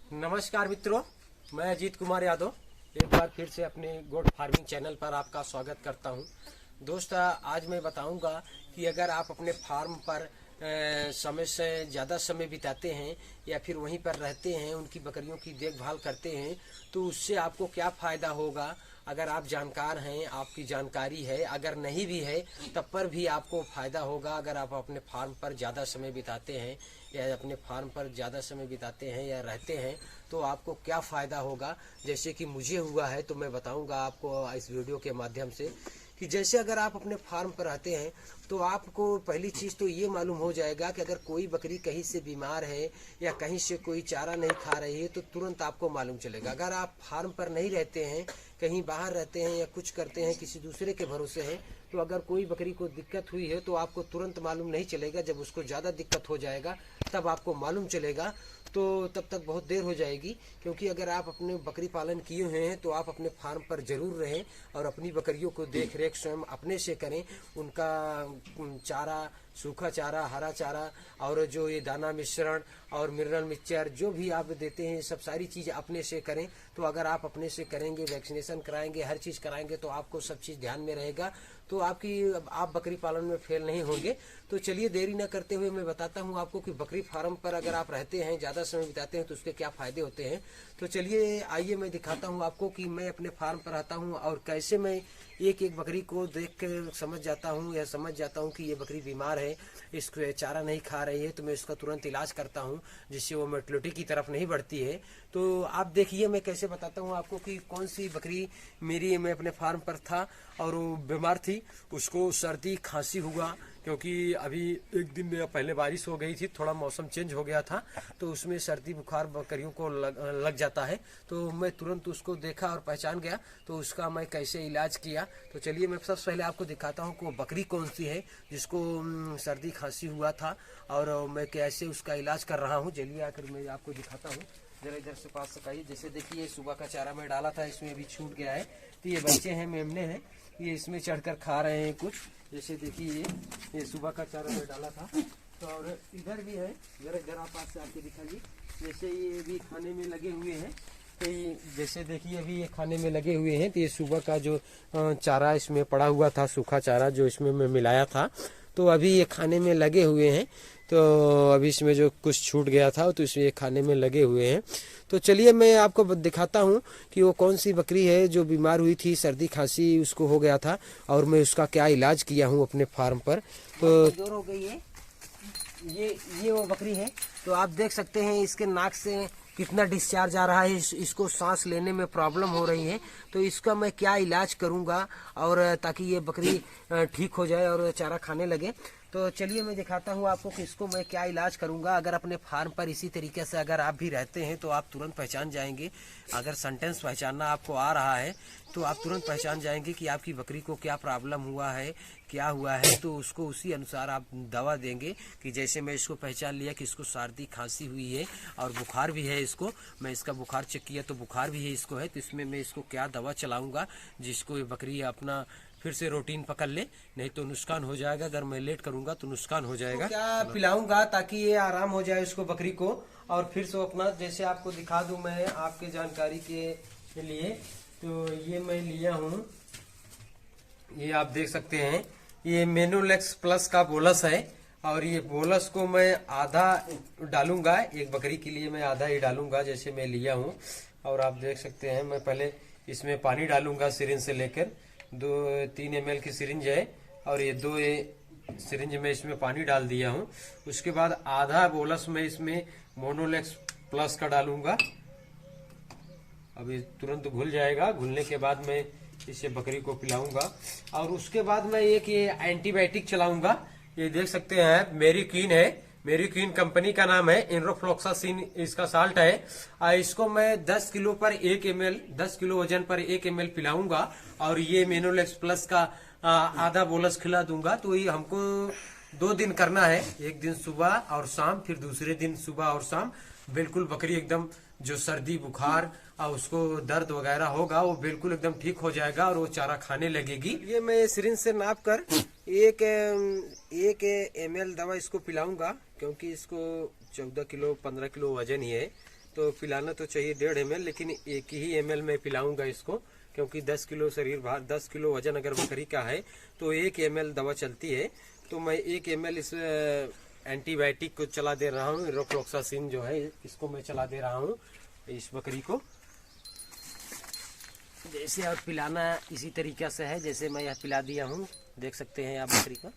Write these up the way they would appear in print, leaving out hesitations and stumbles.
नमस्कार मित्रों, मैं अजीत कुमार यादव एक बार फिर से अपने गोट फार्मिंग चैनल पर आपका स्वागत करता हूं। दोस्त, आज मैं बताऊंगा कि अगर आप अपने फार्म पर समय से ज़्यादा समय बिताते हैं या फिर वहीं पर रहते हैं, उनकी बकरियों की देखभाल करते हैं, तो उससे आपको क्या फ़ायदा होगा। अगर आप जानकार हैं, आपकी जानकारी है, अगर नहीं भी है तब पर भी आपको फ़ायदा होगा। अगर आप अपने फार्म पर ज़्यादा समय बिताते हैं या अपने फार्म पर ज़्यादा समय बिताते हैं या रहते हैं तो आपको क्या फ़ायदा होगा, जैसे कि मुझे हुआ है, तो मैं बताऊंगा आपको इस वीडियो के माध्यम से कि जैसे अगर आप अपने फार्म पर रहते हैं तो आपको पहली चीज़ तो ये मालूम हो जाएगा कि अगर कोई बकरी कहीं से बीमार है या कहीं से कोई चारा नहीं खा रही है तो तुरंत आपको मालूम चलेगा। अगर आप फार्म पर नहीं रहते हैं, कहीं बाहर रहते हैं या कुछ करते हैं, किसी दूसरे के भरोसे हैं, तो अगर कोई बकरी को दिक्कत हुई है तो आपको तुरंत मालूम नहीं चलेगा। जब उसको ज़्यादा दिक्कत हो जाएगा तब आपको मालूम चलेगा, तो तब तक बहुत देर हो जाएगी। क्योंकि अगर आप अपने बकरी पालन किए हुए हैं तो आप अपने फार्म पर ज़रूर रहें और अपनी बकरियों को देख रेख स्वयं अपने से करें। उनका चारा, सूखा चारा, हरा चारा और जो ये दाना मिश्रण और मिनरल मिक्सचर जो भी आप देते हैं, सब सारी चीज़ अपने से करें। तो अगर आप अपने से करेंगे, वैक्सीनेशन कराएंगे, हर चीज़ कराएंगे, तो आपको सब चीज़ ध्यान में रहेगा, तो आप बकरी पालन में फेल नहीं होंगे। तो चलिए देरी न करते हुए मैं बताता हूँ आपको कि बकरी फार्म पर अगर आप रहते हैं, ज़्यादा समय बिताते हैं, तो उसके क्या फ़ायदे होते हैं। तो चलिए आइए मैं दिखाता हूँ आपको कि मैं अपने फार्म पर रहता हूँ और कैसे मैं एक एक बकरी को देख कर समझ जाता हूँ या समझ जाता हूँ कि ये बकरी बीमार है, इसको चारा नहीं खा रही है, तो मैं इसका तुरंत इलाज करता हूँ जिससे वो मोर्टेलिटी की तरफ नहीं बढ़ती है। तो आप देखिए मैं कैसे बताता हूँ आपको कि कौन सी बकरी मैं अपने फार्म पर था और वो बीमार थी। उसको सर्दी खांसी हुआ, क्योंकि अभी एक दिन पहले बारिश हो गई थी, थोड़ा मौसम चेंज हो गया था, तो उसमें सर्दी बुखार बकरियों को लग जाता है। तो मैं तुरंत उसको देखा और पहचान गया, तो उसका मैं कैसे इलाज किया। तो चलिए मैं सबसे पहले आपको दिखाता हूँ कि वो बकरी कौन सी है जिसको सर्दी खांसी हुआ था और मैं कैसे उसका इलाज कर रहा हूँ। चलिए आकर मैं आपको दिखाता हूँ, जरा इधर से पास से आइए। जैसे देखिए सुबह का चारा मैं डाला था, इसमें अभी छूट गया है, तो ये बच्चे हैं, मेमने हैं, ये इसमें चढ़कर खा रहे हैं कुछ। जैसे देखिए ये सुबह का चारा मैं डाला था, तो और इधर भी है, जरा पास से आके दिखाइए। जैसे ये भी खाने में लगे हुए हैं, तो ये जैसे देखिए अभी ये खाने में लगे हुए हैं। तो ये सुबह का जो चारा इसमें पड़ा हुआ था, सूखा चारा जो इसमें मैं मिलाया था, तो अभी ये खाने में लगे हुए हैं। तो अभी इसमें जो कुछ छूट गया था तो इसमें ये खाने में लगे हुए हैं। तो चलिए मैं आपको दिखाता हूँ कि वो कौन सी बकरी है जो बीमार हुई थी, सर्दी खांसी उसको हो गया था, और मैं उसका क्या इलाज किया हूँ अपने फार्म पर। तो दूर हो गई है, ये वो बकरी है। तो आप देख सकते हैं इसके नाक से कितना डिस्चार्ज आ रहा है, इसको सांस लेने में प्रॉब्लम हो रही है। तो इसका मैं क्या इलाज करूंगा और ताकि ये बकरी ठीक हो जाए और चारा खाने लगे। तो चलिए मैं दिखाता हूँ आपको कि इसको मैं क्या इलाज करूंगा। अगर अपने फार्म पर इसी तरीके से अगर आप भी रहते हैं तो आप तुरंत पहचान जाएंगे। अगर सेंटेंस पहचानना आपको आ रहा है तो आप तुरंत पहचान जाएंगे कि आपकी बकरी को क्या प्रॉब्लम हुआ है, क्या हुआ है। तो उसको उसी अनुसार आप दवा देंगे कि जैसे मैं इसको पहचान लिया कि इसको सर्दी खांसी हुई है और बुखार भी है इसको, मैं इसका बुखार चेक किया तो बुखार भी है इसको है, तो इसमें मैं इसको क्या दवा चलाऊंगा जिसको ये बकरी अपना फिर से रूटीन पकड़ ले, नहीं तो नुकसान हो जाएगा। अगर मैं लेट करूंगा तो नुकसान हो जाएगा। तो क्या पिलाऊंगा ताकि ये आराम हो जाए उसको, बकरी को, और फिर से अपना जैसे आपको दिखा दूं मैं आपके जानकारी के लिए। तो ये मैं लिया हूँ, ये आप देख सकते हैं, ये मेनोलेक्स प्लस का बोलस है, और ये बोलस को मैं आधा डालूंगा, एक बकरी के लिए मैं आधा ही डालूंगा जैसे मैं लिया हूँ। और आप देख सकते हैं मैं पहले इसमें पानी डालूंगा सिरिंज से लेकर, 2-3 ml की सिरिंज है, और ये 2 सिरिंज में इसमें पानी डाल दिया हूँ। उसके बाद आधा बोलस में इसमें मोनोलेक्स प्लस का डालूंगा। अभी तुरंत घुल जाएगा, घुलने के बाद मैं इसे बकरी को पिलाऊंगा। और उसके बाद मैं एक ये एंटीबायोटिक चलाऊंगा, ये देख सकते हैं मेरी क्वीन है, मेरी क्वीन कंपनी का नाम है, इनरोफ्लोक्सासिन इसका साल्ट है। इसको मैं 10 किलो पर 1 ml, 10 किलो वजन पर 1 ml पिलाऊंगा, और ये मेनोलेक्स प्लस का आधा बोलस खिला दूंगा। तो ये हमको 2 दिन करना है, एक दिन सुबह और शाम, फिर दूसरे दिन सुबह और शाम। बिल्कुल बकरी एकदम जो सर्दी बुखार और उसको दर्द वगैरह होगा वो बिल्कुल एकदम ठीक हो जाएगा और वो चारा खाने लगेगी। ये मैं सिरिंज से नाप कर एक ml दवा इसको पिलाऊंगा, क्योंकि इसको 14 किलो 15 किलो वजन ही है, तो पिलाना तो चाहिए 1.5 ml, लेकिन 1 ही ml मैं पिलाऊंगा इसको, क्योंकि 10 किलो शरीर भार, 10 किलो वजन अगर बकरी का है तो 1 ml दवा चलती है। तो मैं 1 ml इस एंटीबायोटिक को चला दे रहा हूँ, रोफ्लॉक्सासिन जो है इसको मैं चला दे रहा हूँ इस बकरी को। जैसे आप पिलाना इसी तरीके से है जैसे मैं यह पिला दिया हूँ, देख सकते हैं आप बकरी का।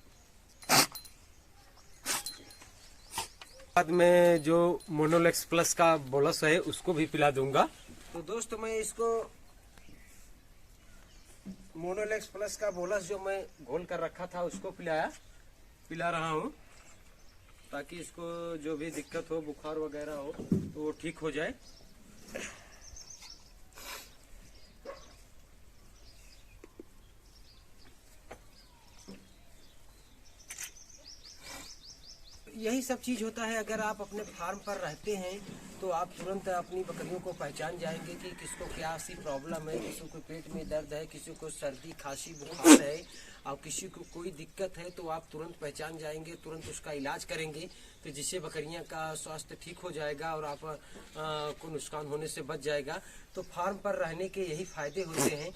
बाद में जो मोनोलेक्स प्लस का बोलस है उसको भी पिला दूंगा। तो दोस्तों मैं इसको मोनोलेक्स प्लस का बोलस जो मैं घोल कर रखा था उसको पिला रहा हूँ, ताकि इसको जो भी दिक्कत हो, बुखार वगैरह हो तो वो ठीक हो जाए। यही सब चीज होता है। अगर आप अपने फार्म पर रहते हैं तो आप तुरंत अपनी बकरियों को पहचान जाएंगे कि किसको क्या सी प्रॉब्लम है, किसी को पेट में दर्द है, किसी को सर्दी खांसी बुखार है और किसी को कोई दिक्कत है, तो आप तुरंत पहचान जाएंगे, तुरंत उसका इलाज करेंगे, तो जिससे बकरियां का स्वास्थ्य ठीक हो जाएगा और आप को नुकसान होने से बच जाएगा। तो फार्म पर रहने के यही फायदे होते हैं,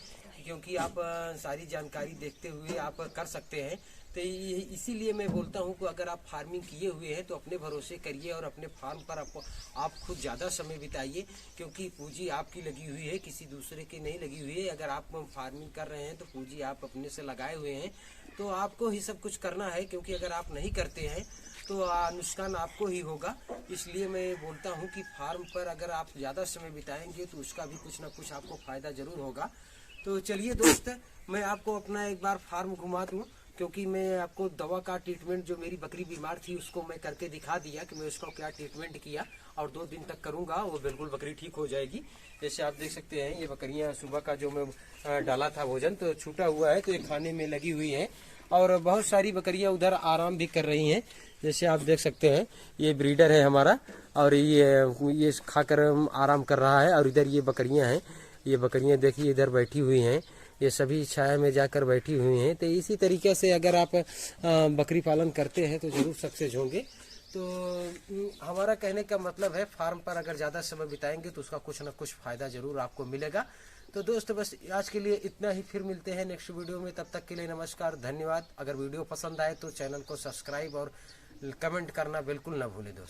क्योंकि आप सारी जानकारी देखते हुए आप कर सकते हैं। तो इसीलिए मैं बोलता हूं कि अगर आप फार्मिंग किए हुए हैं तो अपने भरोसे करिए और अपने फार्म पर आप खुद ज़्यादा समय बिताइए, क्योंकि पूंजी आपकी लगी हुई है, किसी दूसरे की नहीं लगी हुई है। अगर आप फार्मिंग कर रहे हैं तो पूंजी आप अपने से लगाए हुए हैं, तो आपको ही सब कुछ करना है, क्योंकि अगर आप नहीं करते हैं तो नुकसान आपको ही होगा। इसलिए मैं बोलता हूँ कि फार्म पर अगर आप ज़्यादा समय बिताएंगे तो उसका भी कुछ ना कुछ आपको फ़ायदा ज़रूर होगा। तो चलिए दोस्त, मैं आपको अपना एक बार फार्म घुमा दूँ, क्योंकि मैं आपको दवा का ट्रीटमेंट जो मेरी बकरी बीमार थी उसको मैं करके दिखा दिया कि मैं उसको क्या ट्रीटमेंट किया, और 2 दिन तक करूंगा वो बिल्कुल बकरी ठीक हो जाएगी। जैसे आप देख सकते हैं ये बकरियां सुबह का जो मैं डाला था भोजन तो छूटा हुआ है, तो ये खाने में लगी हुई है, और बहुत सारी बकरियां उधर आराम भी कर रही हैं। जैसे आप देख सकते हैं ये ब्रीडर है हमारा, और ये खाकर आराम कर रहा है, और इधर ये बकरियां हैं, ये बकरियां देखिए इधर बैठी हुई हैं, ये सभी छाया में जाकर बैठी हुई हैं। तो इसी तरीके से अगर आप बकरी पालन करते हैं तो जरूर सक्सेस होंगे। तो हमारा कहने का मतलब है फार्म पर अगर ज़्यादा समय बिताएंगे तो उसका कुछ ना कुछ फ़ायदा ज़रूर आपको मिलेगा। तो दोस्त बस आज के लिए इतना ही, फिर मिलते हैं नेक्स्ट वीडियो में। तब तक के लिए नमस्कार, धन्यवाद। अगर वीडियो पसंद आए तो चैनल को सब्सक्राइब और कमेंट करना बिल्कुल ना भूलें दोस्त।